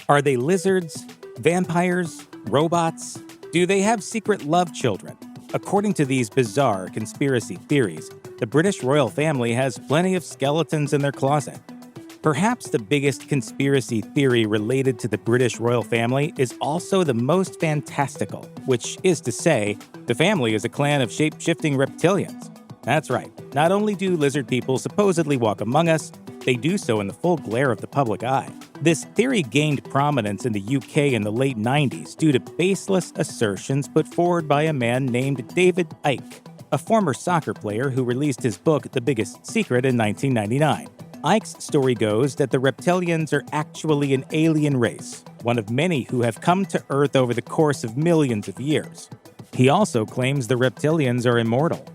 Are they lizards, vampires, robots? Do they have secret love children? According to these bizarre conspiracy theories, the British royal family has plenty of skeletons in their closet. Perhaps the biggest conspiracy theory related to the British royal family is also the most fantastical, which is to say, the family is a clan of shape-shifting reptilians. That's right, not only do lizard people supposedly walk among us, they do so in the full glare of the public eye. This theory gained prominence in the UK in the late 90s due to baseless assertions put forward by a man named David Icke, a former soccer player who released his book The Biggest Secret in 1999. Icke's story goes that the reptilians are actually an alien race, one of many who have come to Earth over the course of millions of years. He also claims the reptilians are immortal.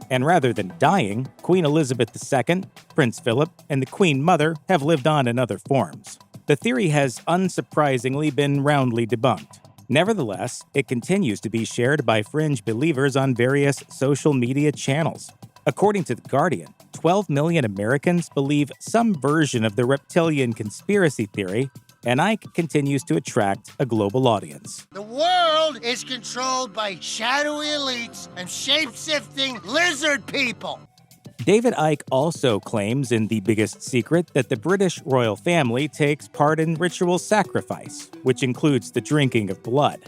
And rather than dying, Queen Elizabeth II, Prince Philip, and the Queen Mother have lived on in other forms. The theory has unsurprisingly been roundly debunked. Nevertheless, it continues to be shared by fringe believers on various social media channels. According to The Guardian, 12 million Americans believe some version of the reptilian conspiracy theory, and Icke continues to attract a global audience. The world is controlled by shadowy elites and shape-shifting lizard people. David Icke also claims in The Biggest Secret that the British royal family takes part in ritual sacrifice, which includes the drinking of blood.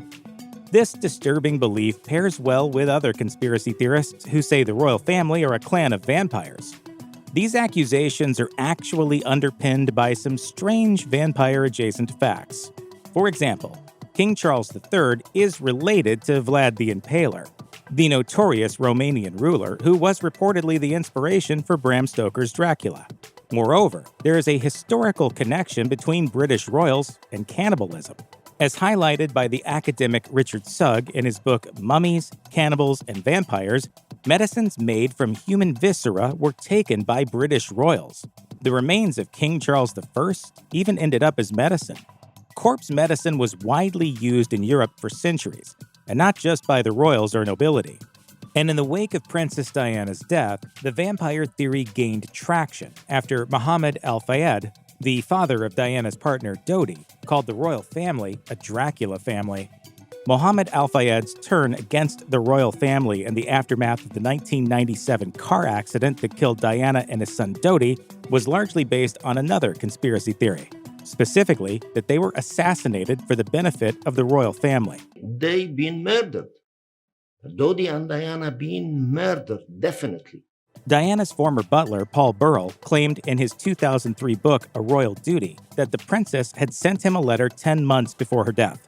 This disturbing belief pairs well with other conspiracy theorists who say the royal family are a clan of vampires. These accusations are actually underpinned by some strange vampire-adjacent facts. For example, King Charles III is related to Vlad the Impaler, the notorious Romanian ruler who was reportedly the inspiration for Bram Stoker's Dracula. Moreover, there is a historical connection between British royals and cannibalism, as highlighted by the academic Richard Sugg in his book Mummies, Cannibals, and Vampires. Medicines made from human viscera were taken by British royals. The remains of King Charles I even ended up as medicine. Corpse medicine was widely used in Europe for centuries, and not just by the royals or nobility. And in the wake of Princess Diana's death, the vampire theory gained traction after Mohammed Al-Fayed, the father of Diana's partner Dodi, called the royal family a Dracula family. Mohammed Al-Fayed's turn against the royal family in the aftermath of the 1997 car accident that killed Diana and his son Dodi was largely based on another conspiracy theory, specifically that they were assassinated for the benefit of the royal family. They been murdered. Dodi and Diana been murdered, definitely. Diana's former butler, Paul Burrell, claimed in his 2003 book, A Royal Duty, that the princess had sent him a letter 10 months before her death.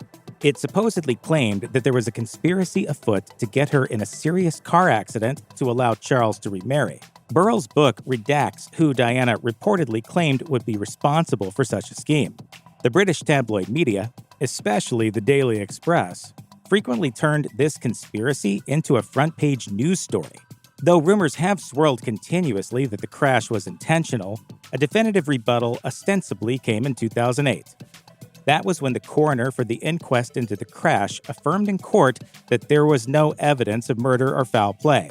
It supposedly claimed that there was a conspiracy afoot to get her in a serious car accident to allow Charles to remarry. Burrell's book redacts who Diana reportedly claimed would be responsible for such a scheme. The British tabloid media, especially the Daily Express, frequently turned this conspiracy into a front-page news story. Though rumors have swirled continuously that the crash was intentional, a definitive rebuttal ostensibly came in 2008. That was when the coroner for the inquest into the crash affirmed in court that there was no evidence of murder or foul play.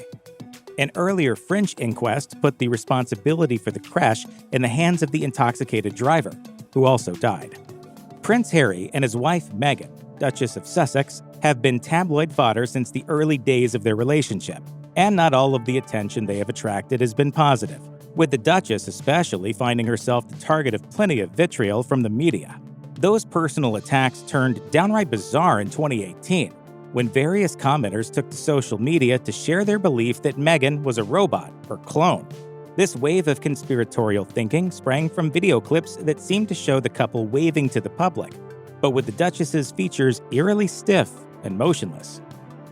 An earlier French inquest put the responsibility for the crash in the hands of the intoxicated driver, who also died. Prince Harry and his wife Meghan, Duchess of Sussex, have been tabloid fodder since the early days of their relationship, and not all of the attention they have attracted has been positive, with the Duchess especially finding herself the target of plenty of vitriol from the media. Those personal attacks turned downright bizarre in 2018, when various commenters took to social media to share their belief that Meghan was a robot or clone. This wave of conspiratorial thinking sprang from video clips that seemed to show the couple waving to the public, but with the Duchess's features eerily stiff and motionless.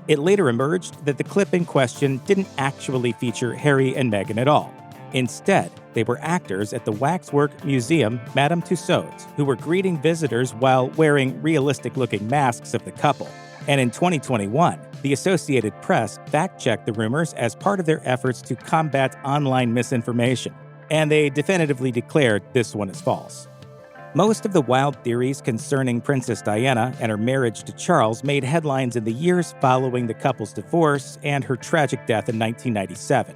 It later emerged that the clip in question didn't actually feature Harry and Meghan at all. Instead, they were actors at the waxwork museum Madame Tussauds who were greeting visitors while wearing realistic-looking masks of the couple. And in 2021, the Associated Press fact-checked the rumors as part of their efforts to combat online misinformation, and they definitively declared this one is false. Most of the wild theories concerning Princess Diana and her marriage to Charles made headlines in the years following the couple's divorce and her tragic death in 1997.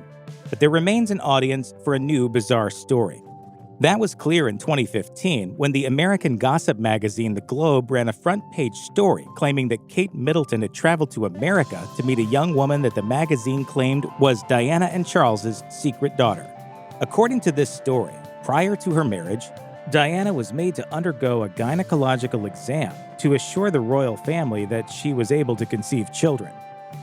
But there remains an audience for a new bizarre story. That was clear in 2015 when the American gossip magazine The Globe ran a front-page story claiming that Kate Middleton had traveled to America to meet a young woman that the magazine claimed was Diana and Charles's secret daughter. According to this story, prior to her marriage, Diana was made to undergo a gynecological exam to assure the royal family that she was able to conceive children.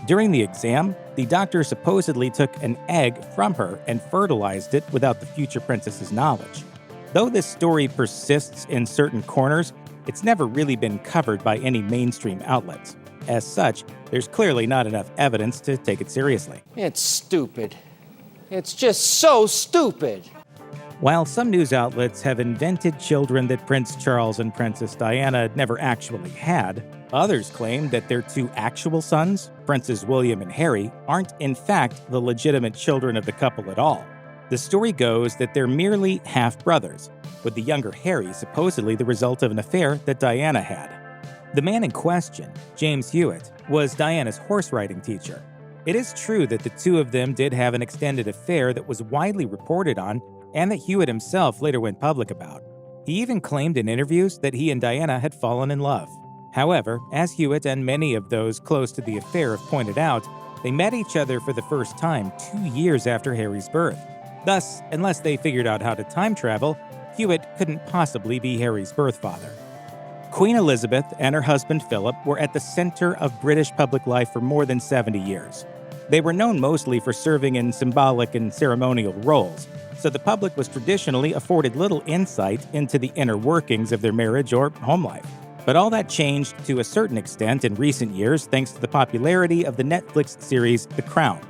During the exam, the doctor supposedly took an egg from her and fertilized it without the future princess's knowledge. Though this story persists in certain corners, it's never really been covered by any mainstream outlets. As such, there's clearly not enough evidence to take it seriously. It's stupid. It's just so stupid. While some news outlets have invented children that Prince Charles and Princess Diana never actually had, others claim that their two actual sons, Princes William and Harry, aren't in fact the legitimate children of the couple at all. The story goes that they're merely half-brothers, with the younger Harry supposedly the result of an affair that Diana had. The man in question, James Hewitt, was Diana's horse riding teacher. It is true that the two of them did have an extended affair that was widely reported on and that Hewitt himself later went public about. He even claimed in interviews that he and Diana had fallen in love. However, as Hewitt and many of those close to the affair have pointed out, they met each other for the first time 2 years after Harry's birth. Thus, unless they figured out how to time travel, Hewitt couldn't possibly be Harry's birth father. Queen Elizabeth and her husband Philip were at the center of British public life for more than 70 years. They were known mostly for serving in symbolic and ceremonial roles, so the public was traditionally afforded little insight into the inner workings of their marriage or home life. But all that changed to a certain extent in recent years thanks to the popularity of the Netflix series The Crown.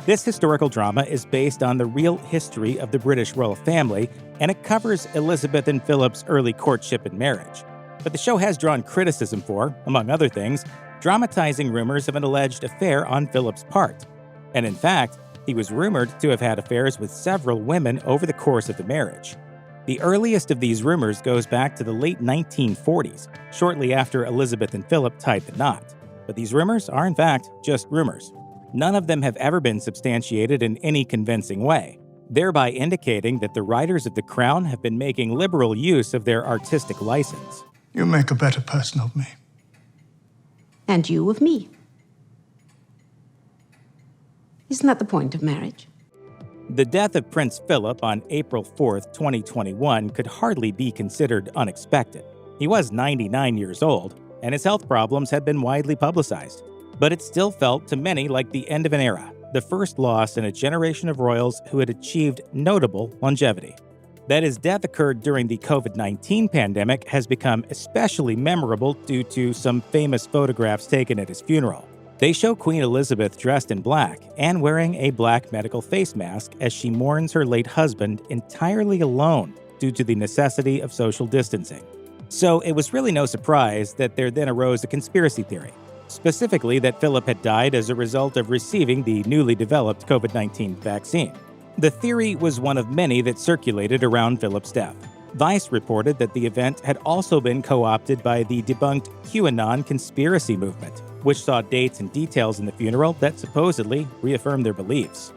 This historical drama is based on the real history of the British royal family, and it covers Elizabeth and Philip's early courtship and marriage. But the show has drawn criticism for, among other things, dramatizing rumors of an alleged affair on Philip's part. And in fact, he was rumored to have had affairs with several women over the course of the marriage. The earliest of these rumors goes back to the late 1940s, shortly after Elizabeth and Philip tied the knot. But these rumors are in fact just rumors. None of them have ever been substantiated in any convincing way, thereby indicating that the writers of The Crown have been making liberal use of their artistic license. You make a better person of me. And you of me. Isn't that the point of marriage? The death of Prince Philip on April 4, 2021 could hardly be considered unexpected. He was 99 years old, and his health problems had been widely publicized. But it still felt to many like the end of an era, the first loss in a generation of royals who had achieved notable longevity. That his death occurred during the COVID-19 pandemic has become especially memorable due to some famous photographs taken at his funeral. They show Queen Elizabeth dressed in black and wearing a black medical face mask as she mourns her late husband entirely alone due to the necessity of social distancing. So it was really no surprise that there then arose a conspiracy theory, specifically that Philip had died as a result of receiving the newly developed COVID-19 vaccine. The theory was one of many that circulated around Philip's death. Vice reported that the event had also been co-opted by the debunked QAnon conspiracy movement, which saw dates and details in the funeral that supposedly reaffirmed their beliefs.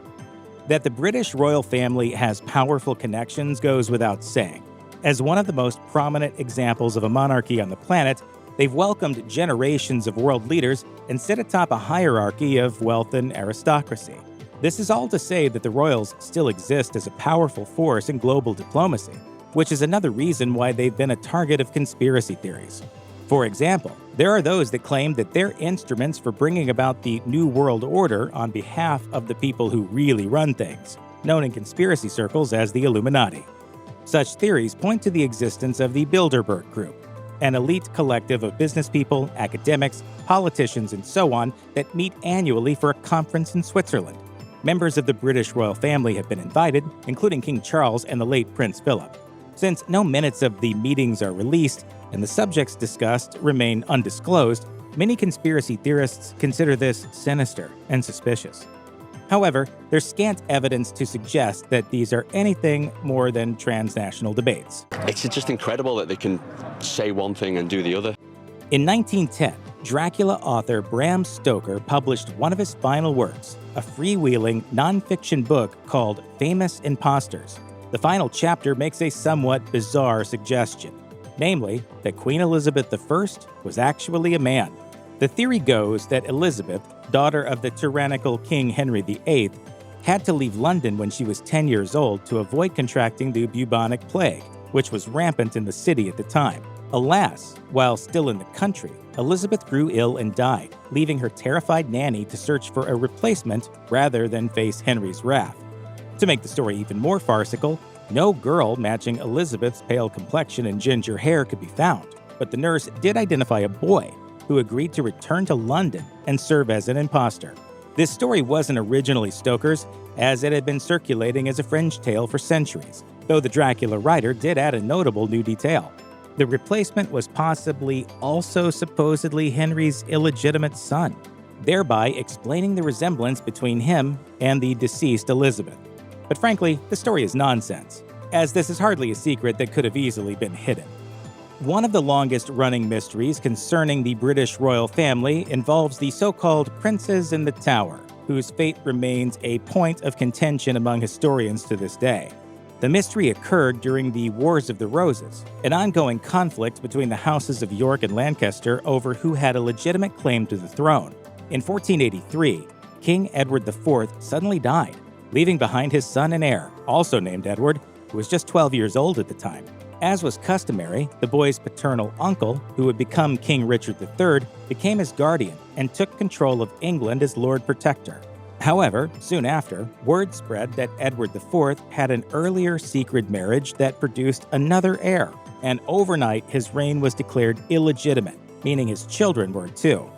That the British royal family has powerful connections goes without saying. As one of the most prominent examples of a monarchy on the planet, they've welcomed generations of world leaders and sit atop a hierarchy of wealth and aristocracy. This is all to say that the royals still exist as a powerful force in global diplomacy, which is another reason why they've been a target of conspiracy theories. For example, there are those that claim that they're instruments for bringing about the New World Order on behalf of the people who really run things, known in conspiracy circles as the Illuminati. Such theories point to the existence of the Bilderberg Group, an elite collective of business people, academics, politicians, and so on that meet annually for a conference in Switzerland. Members of the British royal family have been invited, including King Charles and the late Prince Philip. Since no minutes of the meetings are released and the subjects discussed remain undisclosed, many conspiracy theorists consider this sinister and suspicious. However, there's scant evidence to suggest that these are anything more than transnational debates. It's just incredible that they can say one thing and do the other. In 1910, Dracula author Bram Stoker published one of his final works, a freewheeling, non-fiction book called Famous Impostors. The final chapter makes a somewhat bizarre suggestion, namely that Queen Elizabeth I was actually a man. The theory goes that Elizabeth, daughter of the tyrannical King Henry VIII, had to leave London when she was 10 years old to avoid contracting the bubonic plague, which was rampant in the city at the time. Alas, while still in the country, Elizabeth grew ill and died, leaving her terrified nanny to search for a replacement rather than face Henry's wrath. To make the story even more farcical, no girl matching Elizabeth's pale complexion and ginger hair could be found, but the nurse did identify a boy who agreed to return to London and serve as an imposter. This story wasn't originally Stoker's, as it had been circulating as a fringe tale for centuries, though the Dracula writer did add a notable new detail. The replacement was possibly also supposedly Henry's illegitimate son, thereby explaining the resemblance between him and the deceased Elizabeth. But frankly, the story is nonsense, as this is hardly a secret that could have easily been hidden. One of the longest-running mysteries concerning the British royal family involves the so-called princes in the Tower, whose fate remains a point of contention among historians to this day. The mystery occurred during the Wars of the Roses, an ongoing conflict between the houses of York and Lancaster over who had a legitimate claim to the throne. In 1483, King Edward IV suddenly died, leaving behind his son and heir, also named Edward, who was just 12 years old at the time. As was customary, the boy's paternal uncle, who would become King Richard III, became his guardian and took control of England as Lord Protector. However, soon after, word spread that Edward IV had an earlier secret marriage that produced another heir, and overnight his reign was declared illegitimate, meaning his children were too.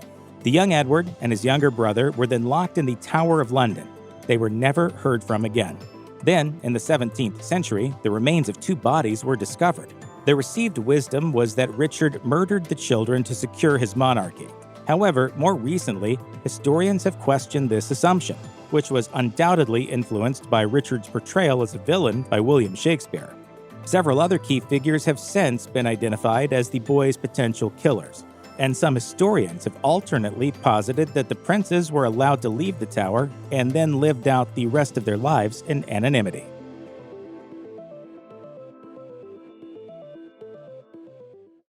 The young Edward and his younger brother were then locked in the Tower of London. They were never heard from again. Then, in the 17th century, the remains of two bodies were discovered. The received wisdom was that Richard murdered the children to secure his monarchy. However, more recently, historians have questioned this assumption, which was undoubtedly influenced by Richard's portrayal as a villain by William Shakespeare. Several other key figures have since been identified as the boy's potential killers, and some historians have alternately posited that the princes were allowed to leave the tower and then lived out the rest of their lives in anonymity.